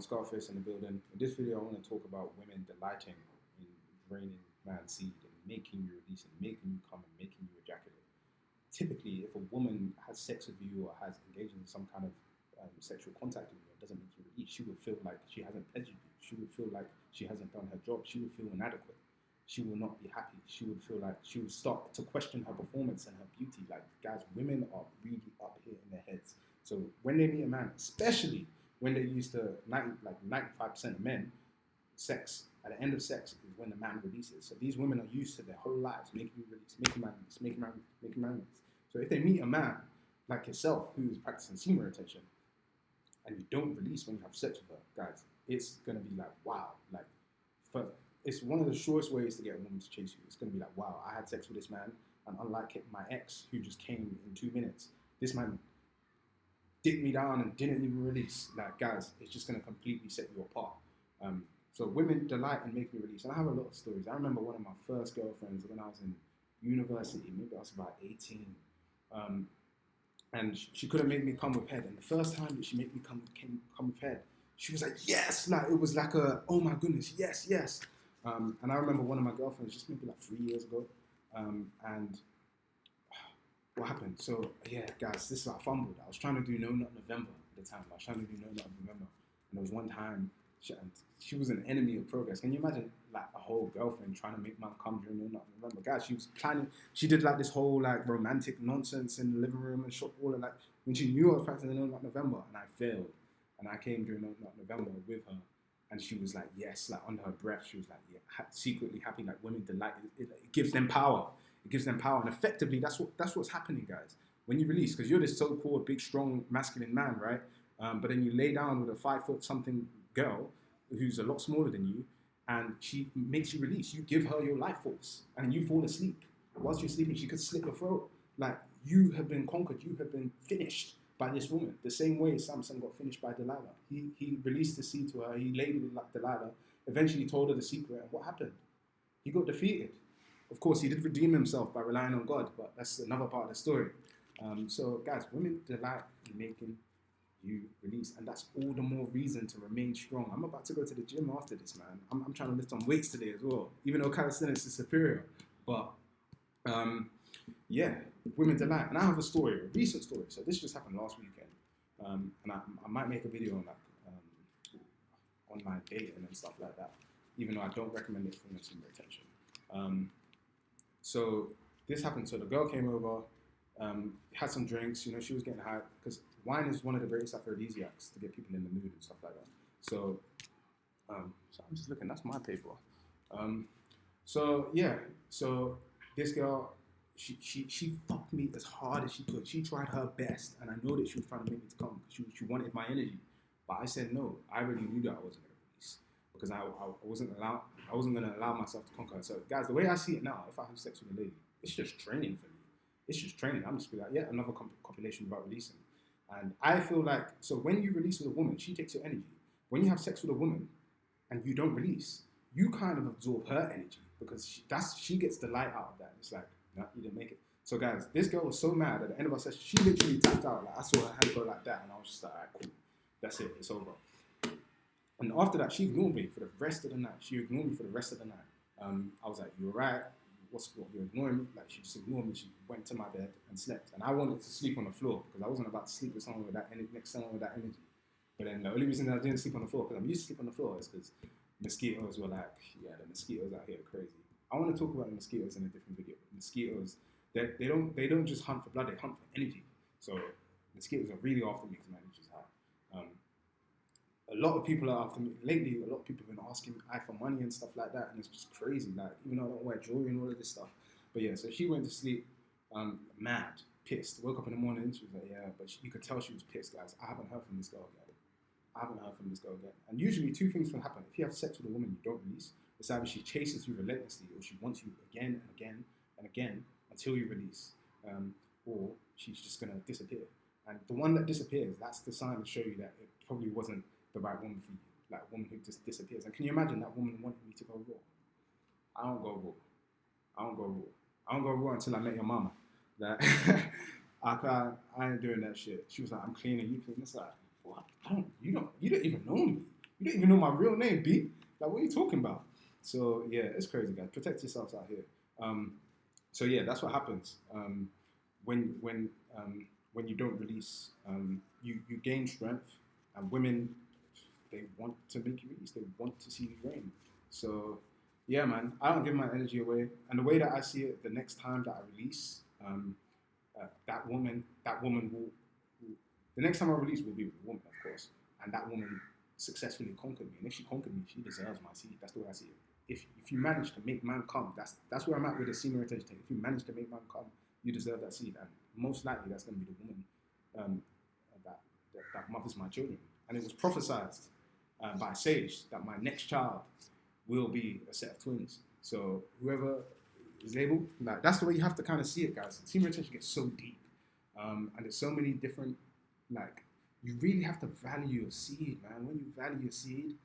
Scarface in the building. In this video, I want to talk about women delighting in draining man's seed and making you release and making you come and making you ejaculate. Typically, if a woman has sex with you or has engaged in some kind of sexual contact with you and doesn't make you release, she would feel like she hasn't pleasured you. She would feel like she hasn't done her job. She would feel inadequate. She will not be happy. She would feel like she would start to question her performance and her beauty. Like, guys, women are really up here in their heads. So when they meet a man, especially when they're used to 95% of men, sex, at the end of sex is when the man releases. So these women are used to their whole lives making you release, making man release, making man release. So if they meet a man like yourself who is practicing semen retention and you don't release when you have sex with her, guys, it's gonna be like, wow. Like, it's one of the surest ways to get a woman to chase you. It's gonna be like, wow, I had sex with this man, and unlike my ex who just came in 2 minutes, this man dipped me down and didn't even release. Like, guys, it's just gonna completely set you apart. So women delight in making me release, and I have a lot of stories. I remember one of my first girlfriends when I was in university. Maybe I was about 18. And she couldn't make me come with head. And the first time that she made me come with head, she was like, yes! Like, it was like a, oh my goodness, yes, yes. And I remember one of my girlfriends, just maybe like 3 years ago, and what happened? So, yeah, guys, this is I fumbled. I was trying to do No Nut November at the time. I was trying to do No Nut November. And there was one time, she was an enemy of progress. Can you imagine, like, a whole girlfriend trying to make man come during No Nut November? Guys, she was planning, she did, like, this whole, like, romantic nonsense in the living room and shot all of, like, when she knew I was practicing No Nut November, and I failed. And I came during No Nut November with her, and she was like, yes, like, under her breath, she was like, yeah, secretly happy, like, women delight, it gives them power. It gives them power, and effectively, that's what's happening, guys. When you release, because you're this so-called big, strong, masculine man, right? But then you lay down with a 5-foot-something girl who's a lot smaller than you, and she makes you release. You give her your life force, and you fall asleep. Whilst you're sleeping, she could slit your throat. Like, you have been conquered. You have been finished by this woman. The same way Samson got finished by Delilah. He released the seed to her. He laid with Delilah. Eventually told her the secret. And what happened? He got defeated. Of course, he did redeem himself by relying on God, but that's another part of the story. So, guys, women delight in making you release, and that's all the more reason to remain strong. I'm about to go to the gym after this, man. I'm trying to lift some weights today as well, even though calisthenics is superior. But yeah, women delight. And I have a story, a recent story. So this just happened last weekend, and I might make a video on like online dating and stuff like that, even though I don't recommend it for semen retention. So this happened. So the girl came over, had some drinks. You know, she was getting high because wine is one of the greatest aphrodisiacs to get people in the mood and stuff like that. So, so I'm just looking. That's my paper. So yeah. So this girl, she fucked me as hard as she could. She tried her best, and I know that she was trying to make me to come. She wanted my energy, but I said no. I already knew that I wasn't gonna release because I wasn't gonna allow myself to conquer her. So guys, the way I see it now, if I have sex with a lady, it's just training for me. It's just training. I'm just be like, yeah, another copulation without releasing. And I feel like, so when you release with a woman, she takes your energy. When you have sex with a woman and you don't release, you kind of absorb her energy because she gets the light out of that. It's like, no, you didn't make it. So guys, this girl was so mad at the end of our session, she literally tapped out. Like, I saw her hand go like that, and I was just like, all right, cool. That's it. It's over. And after that, she ignored me for the rest of the night. She ignored me for the rest of the night. I was like, you're right. What, you're ignoring me? Like, she just ignored me. She went to my bed and slept. And I wanted to sleep on the floor because I wasn't about to sleep with someone with that energy, next to someone with that energy. But then the only reason that I didn't sleep on the floor, because I'm used to sleep on the floor, is because mosquitoes were like, yeah, the mosquitoes out here are crazy. I want to talk about the mosquitoes in a different video. Mosquitoes, they don't just hunt for blood, they hunt for energy. So mosquitoes are really after me because my energy is high. A lot of people are after me. Lately, a lot of people have been asking me for money and stuff like that, and it's just crazy. Like, even though I don't wear jewelry and all of this stuff. But yeah, so she went to sleep, mad, pissed. Woke up in the morning, she was like, yeah, but you could tell she was pissed, guys. I haven't heard from this girl again. And usually 2 things will happen. If you have sex with a woman you don't release, it's either she chases you relentlessly, or she wants you again and again and again until you release, or she's just gonna disappear. And the one that disappears, that's the sign to show you that it probably wasn't the right woman for you, like a woman who just disappears. And can you imagine that woman wanting me to go raw? I don't go raw until I met your mama. That I ain't doing that shit. She was like, I'm clean and you clean. It's like, what? You don't even know me. You don't even know my real name, B. Like, what are you talking about? So yeah, it's crazy, guys. Protect yourselves out here. So yeah, that's what happens when when when you don't release. You gain strength, and women, they want to make you release. They want to see you reign. So yeah, man, I don't give my energy away. And the way that I see it, the next time that I release, that woman will, the next time I release will be with a woman, of course, and that woman successfully conquered me. And if she conquered me, she deserves my seed. That's the way I see it. If you manage to make man come, that's where I'm at with the senior attention thing. If you manage to make man come, you deserve that seed, and most likely that's going to be the woman um, that mothers my children. And it was prophesied by Sage that my next child will be a set of twins. So whoever is able, like, that's the way you have to kind of see it, guys. Senior attention gets so deep, and there's so many different, like, you really have to value your seed, man. When you value your seed,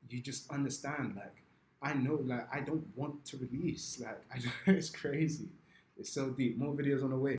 you just understand, like, I know, like, I don't want to release, like, it's crazy. It's so deep. More videos on the way.